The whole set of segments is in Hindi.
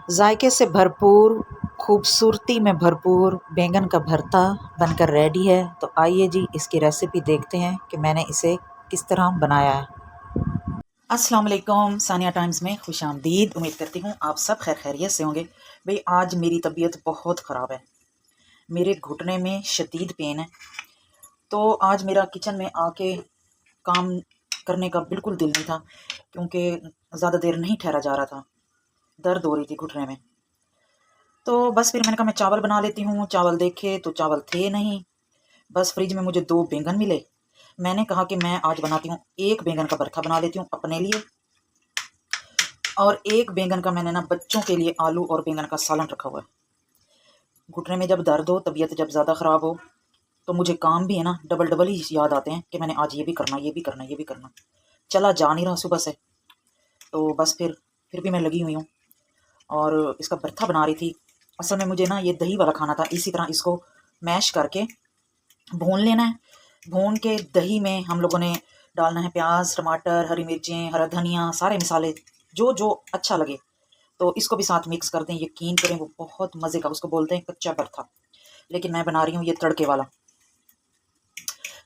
जायके से भरपूर, खूबसूरती में भरपूर बैंगन का भरता बनकर रेडी है। तो आइए जी इसकी रेसिपी देखते हैं कि मैंने इसे किस तरह बनाया है। अस्सलाम वालेकुम, सानिया टाइम्स में खुश आमदीद। उम्मीद करती हूँ आप सब खैर खैरियत से होंगे। भाई आज मेरी तबीयत बहुत ख़राब है, मेरे घुटने में शदीद पेन है। तो आज मेरा किचन में आके काम करने का बिल्कुल दिल नहीं था, क्योंकि ज़्यादा देर नहीं ठहरा जा रहा था, दर्द हो रही थी घुटने में। तो बस फिर मैंने कहा मैं चावल बना लेती हूँ। चावल देखे तो चावल थे नहीं, बस फ्रिज में मुझे 2 बैंगन मिले। मैंने कहा कि मैं आज बनाती हूँ, एक बैंगन का भरथा बना लेती हूँ अपने लिए, और एक बैंगन का मैंने ना बच्चों के लिए आलू और बैंगन का सालन रखा हुआ है। घुटने में जब दर्द हो, तबीयत जब ज़्यादा ख़राब हो, तो मुझे काम भी है ना डबल डबल ही याद आते हैं कि मैंने आज ये भी करना, ये भी करना, ये भी करना। चला जा नहीं रहा सुबह से, तो बस फिर भी मैं लगी हुई हूँ और इसका भरथा बना रही थी। असल में मुझे ना ये दही वाला खाना था। इसी तरह इसको मैश करके भून लेना है। भून के दही में हम लोगों ने डालना है प्याज, टमाटर, हरी मिर्चें, हरा धनिया, सारे मसाले जो जो अच्छा लगे, तो इसको भी साथ मिक्स कर दें। यकीन करें वो बहुत मज़े का, उसको बोलते हैं कच्चा भरथा, लेकिन मैं बना रही हूँ ये तड़के वाला।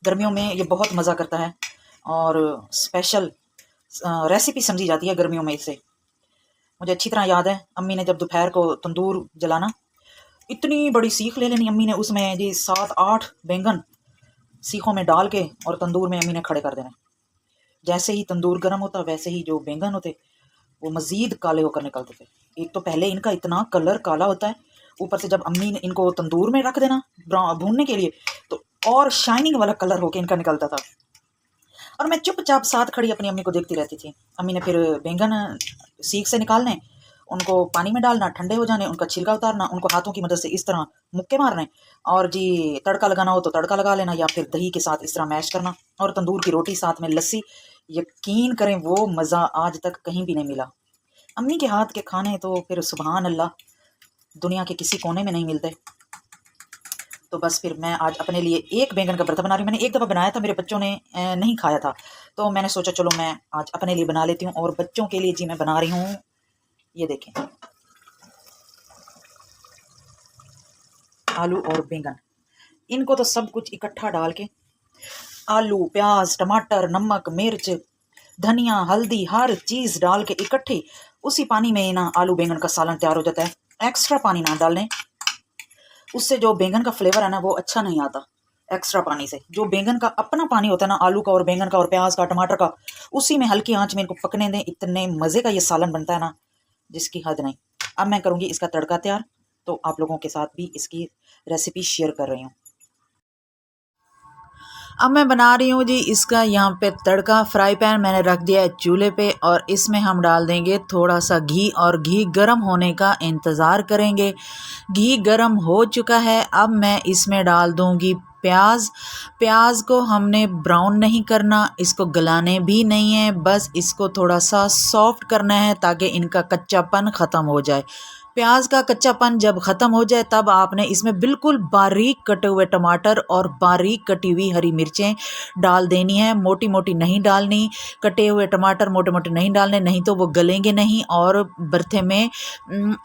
गर्मियों में ये बहुत मज़ा करता है और स्पेशल रेसिपी समझी जाती है गर्मियों में इसे। मुझे अच्छी तरह याद है, अम्मी ने जब दोपहर को तंदूर जलाना, इतनी बड़ी सीख ले लेनी अम्मी ने, उसमें जी 7-8 बैंगन सीखों में डाल के और तंदूर में अम्मी ने खड़े कर देने। जैसे ही तंदूर गर्म होता, वैसे ही जो बैंगन होते वो मज़ीद काले होकर निकलते थे। एक तो पहले इनका इतना कलर काला होता है, ऊपर से जब अम्मी ने इनको तंदूर में रख देना भूनने के लिए, तो और शाइनिंग वाला कलर होके इनका निकलता था। और मैं चुपचाप साथ खड़ी अपनी अम्मी को देखती रहती थी। अम्मी ने फिर बैंगन सीख से निकालने, उनको पानी में डालना, ठंडे हो जाने, उनका छिलका उतारना, उनको हाथों की मदद से इस तरह मुक्के मारने, और जी तड़का लगाना हो तो तड़का लगा लेना, या फिर दही के साथ इस तरह मैश करना, और तंदूर की रोटी साथ में लस्सी। यकीन करें वो मज़ा आज तक कहीं भी नहीं मिला। अम्मी के हाथ के खाने तो फिर सुभान अल्लाह दुनिया के किसी कोने में नहीं मिलते। तो बस फिर मैं आज अपने लिए एक बैंगन का भरता बना रही हूँ। मैंने एक दफ़ा बनाया था, मेरे बच्चों ने नहीं खाया था, तो मैंने सोचा चलो मैं आज अपने लिए बना लेती हूँ। और बच्चों के लिए जी मैं बना रही हूँ, ये देखें, आलू और बैंगन। इनको तो सब कुछ इकट्ठा डाल के, आलू, प्याज, टमाटर, नमक, मिर्च, धनिया, हल्दी, हर चीज़ डाल के इकट्ठी उसी पानी में ना आलू बैंगन का सालन तैयार हो जाता है। एक्स्ट्रा पानी ना डालें, उससे जो बैंगन का फ्लेवर है ना वो अच्छा नहीं आता। एक्स्ट्रा पानी से जो बैंगन का अपना पानी होता है ना, आलू का और बैंगन का और प्याज का, टमाटर का, उसी में हल्की आंच में इनको पकने दें। इतने मज़े का ये सालन बनता है ना, जिसकी हद नहीं। अब मैं करूँगी इसका तड़का तैयार, तो आप लोगों के साथ भी इसकी रेसिपी शेयर कर रही हूँ। अब मैं बना रही हूँ जी इसका यहाँ पे तड़का। फ्राई पैन मैंने रख दिया है चूल्हे पे, और इसमें हम डाल देंगे थोड़ा सा घी, और घी गर्म होने का इंतज़ार करेंगे। घी गर्म हो चुका है, अब मैं इसमें डाल दूँगी प्याज। प्याज को हमने ब्राउन नहीं करना, इसको गलाने भी नहीं है, बस इसको थोड़ा सा सॉफ्ट करना है ताकि इनका कच्चापन ख़त्म हो जाए। प्याज का कच्चापन जब ख़त्म हो जाए, तब आपने इसमें बिल्कुल बारीक कटे हुए टमाटर और बारीक कटी हुई हरी मिर्चें डाल देनी है। मोटी मोटी नहीं डालनी, कटे हुए टमाटर मोटे मोटे नहीं डालने, नहीं तो वो गलेंगे नहीं और भरते में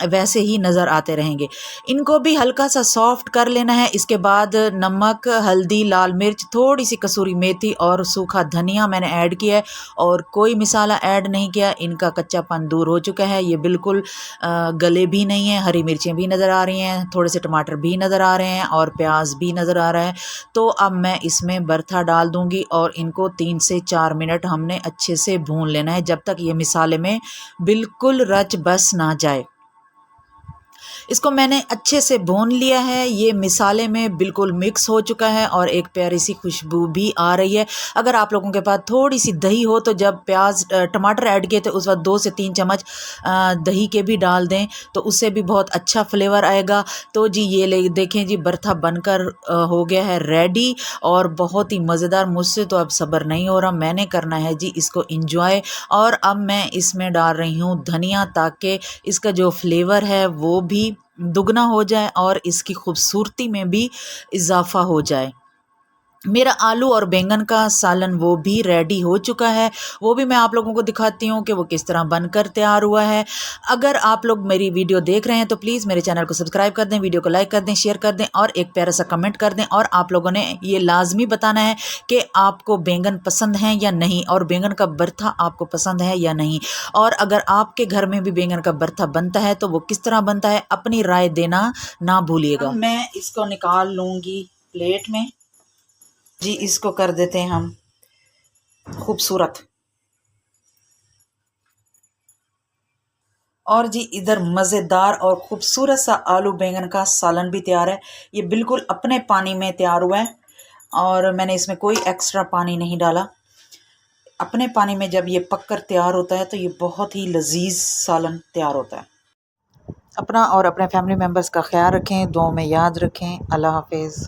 वैसे ही नज़र आते रहेंगे। इनको भी हल्का सा सॉफ्ट कर लेना है। इसके बाद नमक, हल्दी, लाल मिर्च, थोड़ी सी कसूरी मेथी और सूखा धनिया मैंने ऐड किया है, और कोई मसाला ऐड नहीं किया। इनका कच्चापन दूर हो चुका है, ये बिल्कुल गले भी नहीं है। हरी मिर्चें भी नज़र आ रही हैं, थोड़े से टमाटर भी नज़र आ रहे हैं, और प्याज भी नज़र आ रहा है। तो अब मैं इसमें भरथा डाल दूंगी, और इनको 3 से 4 मिनट हमने अच्छे से भून लेना है, जब तक ये मसाले में बिल्कुल रच बस ना जाए। इसको मैंने अच्छे से भून लिया है, ये मसाले में बिल्कुल मिक्स हो चुका है, और एक प्यारी सी खुशबू भी आ रही है। अगर आप लोगों के पास थोड़ी सी दही हो, तो जब प्याज टमाटर ऐड किए थे उस वक्त 2 से 3 चम्मच दही के भी डाल दें, तो उससे भी बहुत अच्छा फ्लेवर आएगा। तो जी ये ले देखें जी, भरथा बनकर हो गया है रेडी, और बहुत ही मज़ेदार। मुझसे तो अब सब्र नहीं हो रहा, मैंने करना है जी इसको इंजॉय। और अब मैं इसमें डाल रही हूँ धनिया, ताकि इसका जो फ्लेवर है वो भी दुगना हो जाए और इसकी खूबसूरती में भी इजाफ़ा हो जाए। मेरा आलू और बैंगन का सालन वो भी रेडी हो चुका है, वो भी मैं आप लोगों को दिखाती हूँ कि वो किस तरह बनकर तैयार हुआ है। अगर आप लोग मेरी वीडियो देख रहे हैं तो प्लीज़ मेरे चैनल को सब्सक्राइब कर दें, वीडियो को लाइक कर दें, शेयर कर दें और एक प्यारा सा कमेंट कर दें। और आप लोगों ने ये लाजमी बताना है कि आपको बैंगन पसंद हैं या नहीं, और बैंगन का भरता आपको पसंद है या नहीं। और अगर आपके घर में भी बैंगन का भरता बनता है तो वो किस तरह बनता है, अपनी राय देना ना भूलिएगा। मैं इसको निकाल लूँगी प्लेट में जी। इसको कर देते हैं हम खूबसूरत। और जी इधर मज़ेदार और खूबसूरत सा आलू बैंगन का सालन भी तैयार है। ये बिल्कुल अपने पानी में तैयार हुआ है और मैंने इसमें कोई एक्स्ट्रा पानी नहीं डाला। अपने पानी में जब ये पककर तैयार होता है तो ये बहुत ही लजीज सालन तैयार होता है। अपना और अपने फैमिली मेम्बर्स का ख्याल रखें, दुआओं में याद रखें। अल्लाह हाफिज़।